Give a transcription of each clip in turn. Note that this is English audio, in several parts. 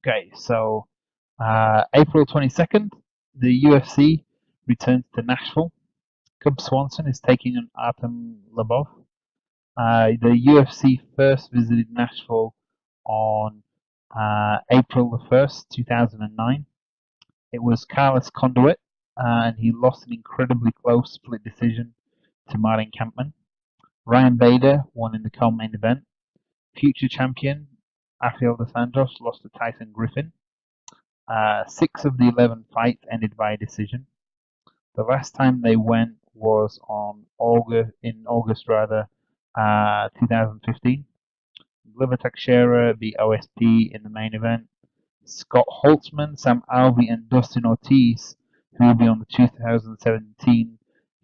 Okay, so April 22nd, the UFC returns to Nashville. Cub Swanson is taking on Artem Lobov. The UFC first visited Nashville on April the 1st, 2009. It was Carlos Conduit, and he lost an incredibly close split decision to Martin Kampmann. Ryan Bader won in the co-main event. Future champion Rafael dos Anjos lost to Tyson Griffin. 6 of the 11 fights ended by a decision. The last time they went was in August 2015. Glover Teixeira beat OSP in the main event. Scott Holtzman, Sam Alvey, and Dustin Ortiz, who will be on the 2017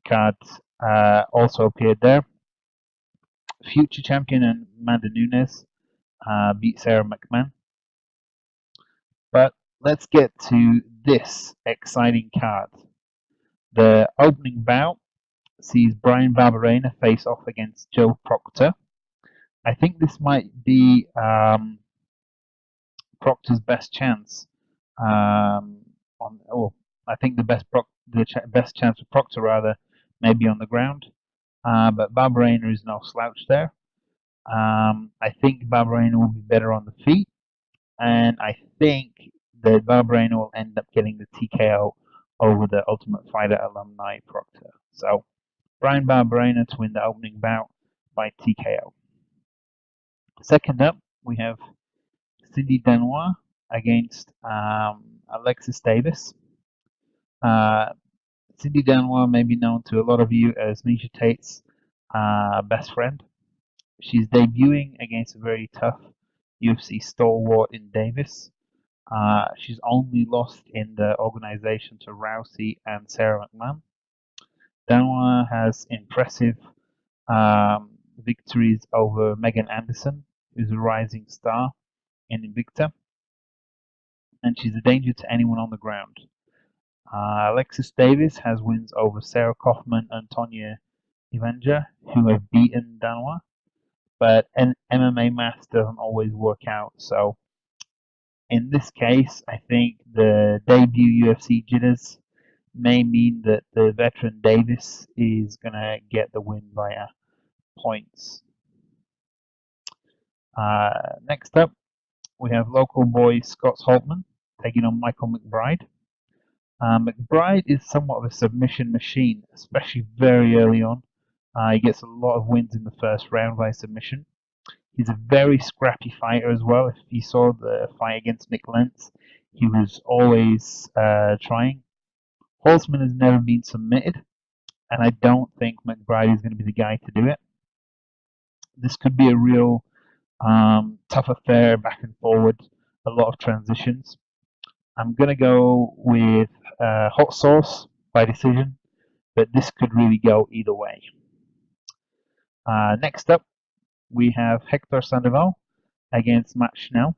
card, also appeared there. Future champion Amanda Nunes beat Sarah McMahon. But let's get to this exciting card. The opening bout sees Brian Barberena face off against Joe Proctor. I think this might be Proctor's best chance. I think best chance for Proctor rather maybe on the ground. But Barberena is no slouch there. I think Barberena will be better on the feet, and I think that Barberena will end up getting the TKO over the Ultimate Fighter alumni Proctor. So Brian Barberena to win the opening bout by TKO. Second up, we have Cindy Denois against Alexis Davis. Cindy Denois may be known to a lot of you as Misha Tate's best friend. She's debuting against a very tough UFC stalwart in Davis. She's only lost in the organization to Rousey and Sarah McMahon. Denois has impressive victories over Megan Anderson, who's a rising star in Invicta, and she's a danger to anyone on the ground. Alexis Davis has wins over Sarah Kaufman and Tonya Evanger, who have beaten Denois, but an MMA math doesn't always work out. So in this case, I think the debut UFC jitters may mean that the veteran Davis is going to get the win via points. Next up, we have local boy Scott Holtman taking on Michael McBride. McBride is somewhat of a submission machine, especially very early on. He gets a lot of wins in the first round by submission. He's a very scrappy fighter as well. If you saw the fight against Nick Lentz, he was always trying. Holtzman has never been submitted, and I don't think McBride is going to be the guy to do it. This could be a real tough affair, back and forward, a lot of transitions. I'm going to go with hot sauce by decision, but this could really go either way. Next up, we have Hector Sandoval against Matt Schnell.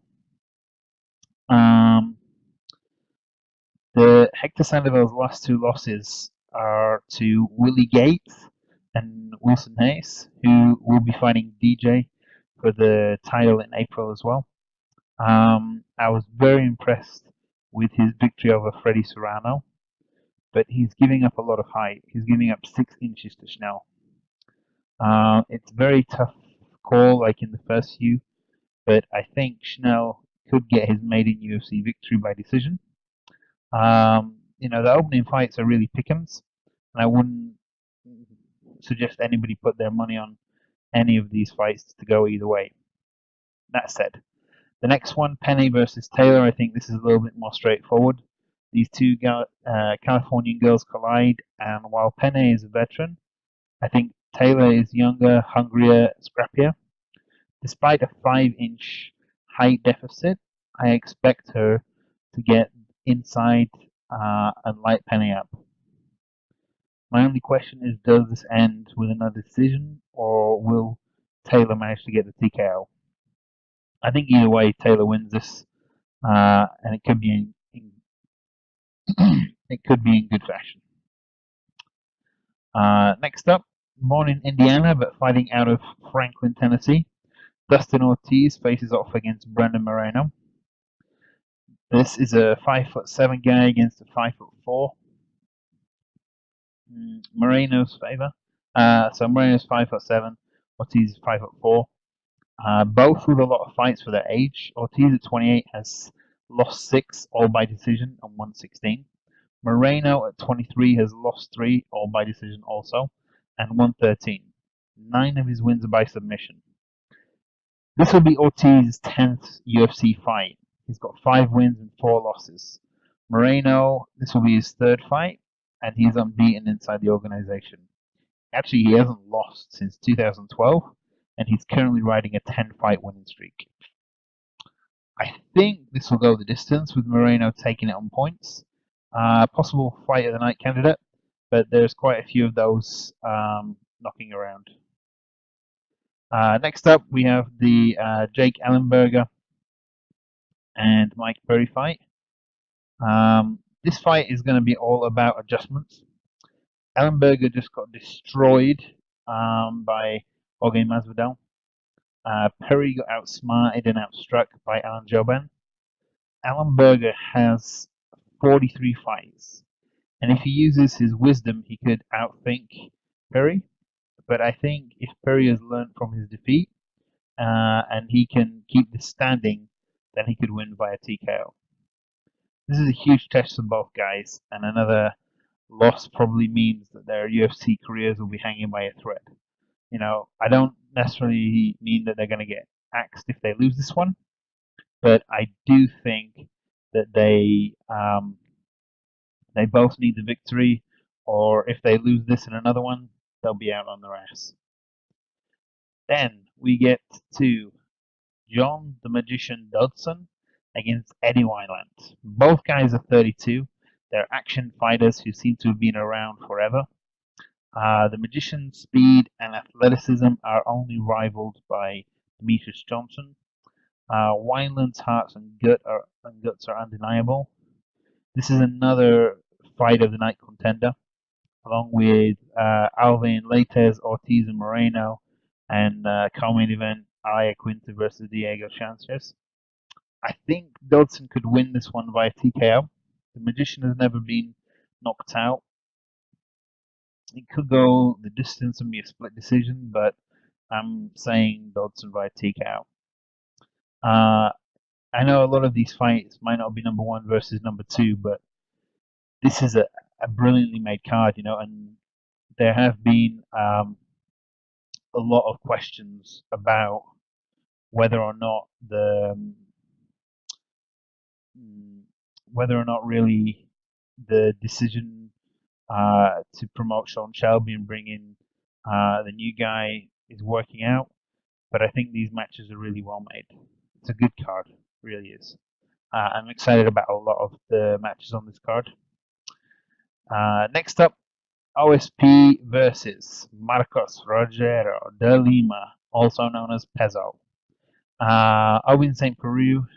The Hector Sandoval's last 2 losses are to Willie Gates and Wilson Hayes, who will be fighting DJ for the title in April as well. I was very impressed with his victory over Freddie Serrano, but he's giving up a lot of height. He's giving up 6 inches to Schnell. It's a very tough call, like in the first few, but I think Schnell could get his maiden UFC victory by decision. The opening fights are really pick'ems, and I wouldn't suggest anybody put their money on any of these fights to go either way. That said, the next one, Penny versus Taylor, I think this is a little bit more straightforward. These two Californian girls collide, and while Penny is a veteran, I think Taylor is younger, hungrier, scrappier. Despite a 5-inch height deficit, I expect her to get inside and light Penny up. My only question is, does this end with another decision, or will Taylor manage to get the TKO? I think either way, Taylor wins this, and it could be in good fashion. Next up, born in Indiana but fighting out of Franklin, Tennessee, Dustin Ortiz faces off against Brandon Moreno. This is a 5'7" guy against a 5'4". Moreno's favor. So Moreno's 5'7", Ortiz is 5'4". Both with a lot of fights for their age. Ortiz at 28 has lost 6, all by decision, and won 16. Moreno at 23 has lost 3, all by decision also, and won 13. 9 of his wins are by submission. This will be Ortiz's 10th UFC fight. He's got 5 wins and 4 losses. Moreno, this will be his 3rd fight, and he's unbeaten inside the organization. Actually, he hasn't lost since 2012, and he's currently riding a 10-fight winning streak. I think this will go the distance, with Moreno taking it on points. Possible fight of the night candidate, but there's quite a few of those knocking around. Next up, we have the Jake Ellenberger and Mike Perry fight. This fight is going to be all about adjustments. Ellenberger just got destroyed by Jorge Masvidal. Perry got outsmarted and outstruck by Alan Jouban. Ellenberger has 43 fights, and if he uses his wisdom, he could outthink Perry. But I think if Perry has learned from his defeat and he can keep this standing, then he could win via TKO. This is a huge test for both guys, and another loss probably means that their UFC careers will be hanging by a thread. You know, I don't necessarily mean that they're going to get axed if they lose this one, but I do think that they both need the victory, or if they lose this and another one, they'll be out on their ass. Then we get to John the Magician Dodson against Eddie Wineland. Both guys are 32. They're action fighters who seem to have been around forever. The Magician's speed and athleticism are only rivaled by Demetrius Johnson. Wineland's hearts and guts are undeniable. This is another fight of the night contender, along with Alvin Leites, Ortiz, and Moreno, and co-main event Aya Quinta versus Diego Sanchez. I think Dodson could win this one via TKO. The Magician has never been knocked out. It could go the distance and be a split decision, but I'm saying Dodson via TKO. I know a lot of these fights might not be number 1 versus number 2, but this is a brilliantly made card, you know, and there have been a lot of questions about whether or not really the decision to promote Sean Shelby and bring in the new guy is working out. But I think these matches are really well made. It's a good card, it really is. I'm excited about a lot of the matches on this card. Next up, OSP versus Marcos Rogero de Lima, also known as Pezzo. Owen St. Peru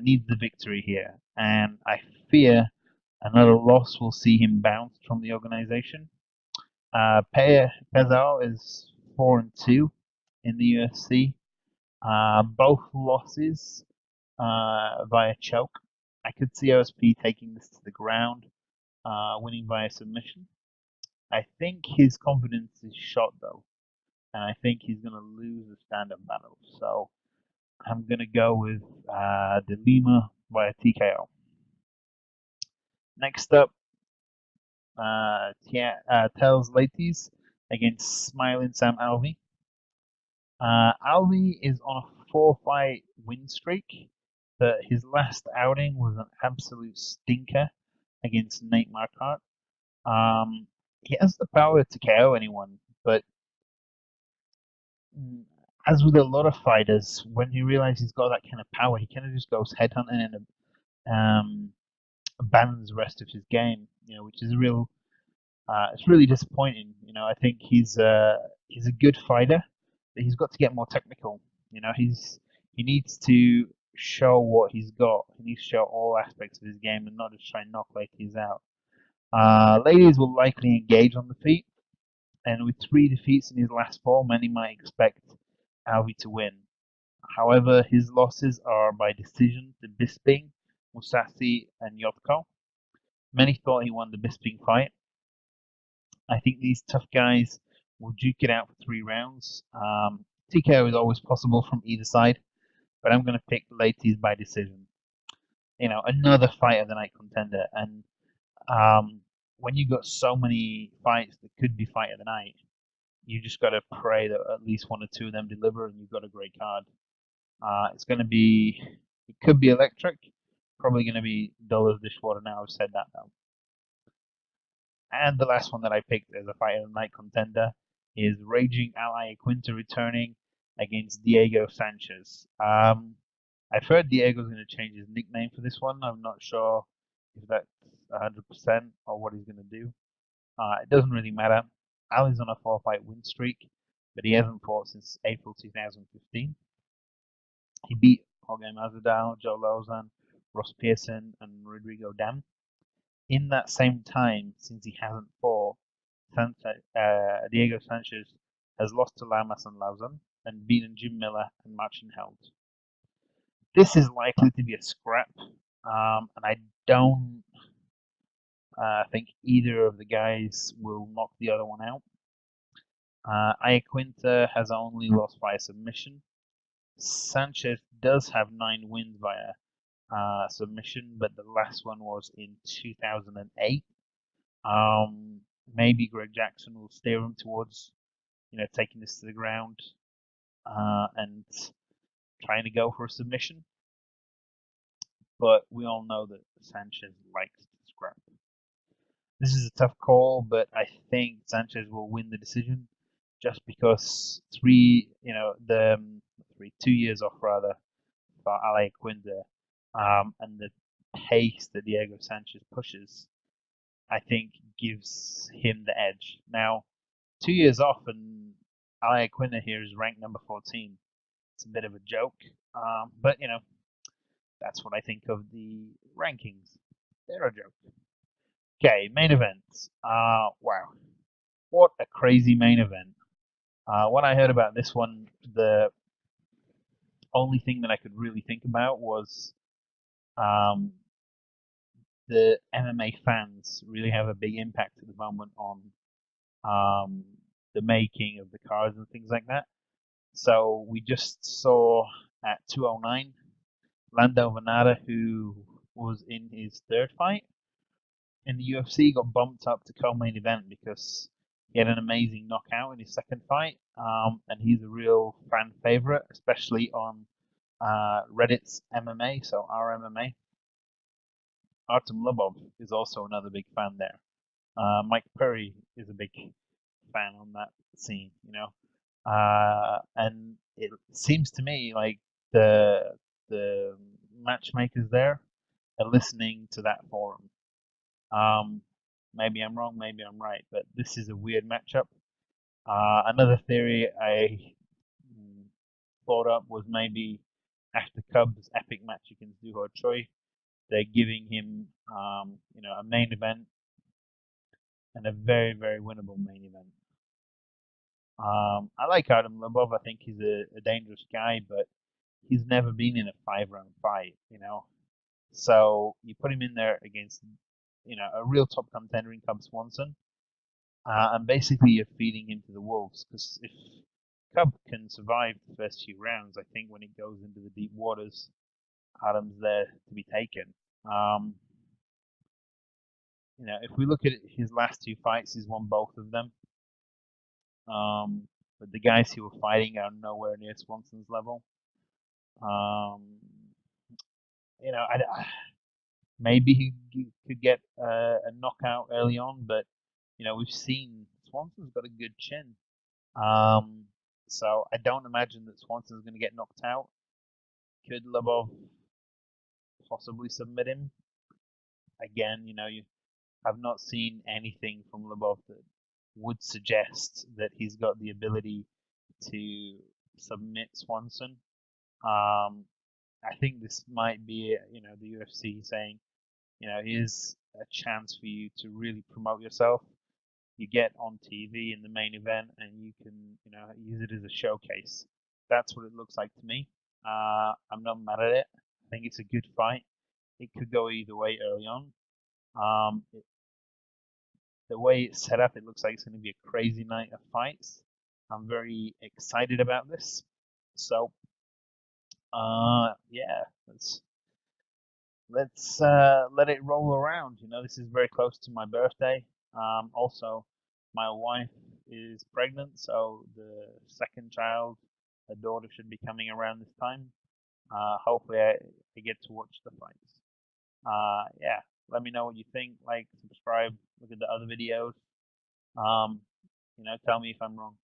needs the victory here, and I fear another loss will see him bounced from the organization. Pezzo is 4-2 in the UFC. Both losses via choke. I could see OSP taking this to the ground, winning via submission. I think his confidence is shot though, and I think he's going to lose the stand-up battle. So I'm going to go with De Lima via TKO. Next up, Tells Leites against Smiling Sam Alvey. Alvey is on a 4-fight win streak, but his last outing was an absolute stinker against Nate Marquardt. He has the power to KO anyone, but as with a lot of fighters, when he realizes he's got that kind of power, he kind of just goes headhunting and abandons the rest of his game, you know, which is it's really disappointing. You know, I think he's a good fighter, but he's got to get more technical. You know, he needs to show what he's got. He needs to show all aspects of his game and not just try and knock Leites out. Ladies will likely engage on the feet, and with 3 defeats in his last 4, many might expect Alvey to win. However, his losses are by decision to Bisping, Musasi, and Yotko. Many thought he won the Bisping fight. I think these tough guys will duke it out for 3 rounds. TKO is always possible from either side, but I'm going to pick Leites by decision. Another fight of the night contender. And when you got so many fights that could be fight of the night, you just got to pray that at least one or two of them deliver, and you've got a great card. It could be electric. Probably going to be dull as dishwater now. I've said that though. And the last one that I picked as a fight of the night contender is Raging Ally Quinta returning against Diego Sanchez. I've heard Diego's going to change his nickname for this one. I'm not sure if that's 100% or what he's going to do. It doesn't really matter. Ali's on a 4-fight win streak, but he hasn't fought since April 2015. He beat Jorge Masvidal, Joe Lozan, Ross Pearson, and Rodrigo Dam. In that same time, since he hasn't fought, Diego Sanchez has lost to Lamas and Lawson and beaten Jim Miller and Marcin Held. This is likely to be a scrap, and I don't think either of the guys will knock the other one out. Iaquinta has only lost via submission. Sanchez does have 9 wins via submission, but the last one was in 2008. Maybe Greg Jackson will steer him towards, taking this to the ground and trying to go for a submission. But we all know that Sanchez likes to scrap. This is a tough call, but I think Sanchez will win the decision just because 2 years off rather for Ale Quinta, and the pace that Diego Sanchez pushes, I think gives him the edge. Now, 2 years off and Ale Quinta here is ranked number 14. It's a bit of a joke, but that's what I think of the rankings. They're a joke. Okay, main event. Wow, what a crazy main event. When I heard about this one, the only thing that I could really think about was the MMA fans really have a big impact at the moment on the making of the cards and things like that. So we just saw at 209 Lando Venata, who was in his 3rd fight in the UFC, got bumped up to co-main event because he had an amazing knockout in his 2nd fight, and he's a real fan favorite, especially on Reddit's MMA, so our MMA. Artem Lobov is also another big fan there. Mike Perry is a big fan on that scene, and it seems to me like the matchmakers there are listening to that forum. Maybe I'm wrong, maybe I'm right, but this is a weird matchup. Another theory I thought up was maybe after Cubs' epic match against Duho Choi, they're giving him, a main event and a very, very winnable main event. I like Artem Lobov. I think he's a dangerous guy, but he's never been in a 5-round fight, So you put him in there against, a real top contender in Cub Swanson, and basically you're feeding him to the wolves. Because if Cub can survive the first few rounds, I think when it goes into the deep waters, Adam's there to be taken. If we look at his last 2 fights, he's won both of them. But the guys he were fighting are nowhere near Swanson's level. Maybe he could get a knockout early on, but we've seen Swanson's got a good chin. So I don't imagine that Swanson's going to get knocked out. Could Lobov possibly submit him? Again, I've not seen anything from Lobov that would suggest that he's got the ability to submit Swanson. I think this might be, the UFC saying, here's a chance for you to really promote yourself. You get on TV in the main event, and you can, use it as a showcase. That's what it looks like to me. I'm not mad at it. I think it's a good fight. It could go either way early on. Um, it, the way it's set up, it looks like it's going to be a crazy night of fights. I'm very excited about this. So, yeah, let's let it roll around. You know, this is very close to my birthday. Also, my wife is pregnant, so the second child, a daughter, should be coming around this time. Hopefully, I get to watch the fights. Yeah, let me know what you think. Like, subscribe, look at the other videos. Um, you know, tell me if I'm wrong.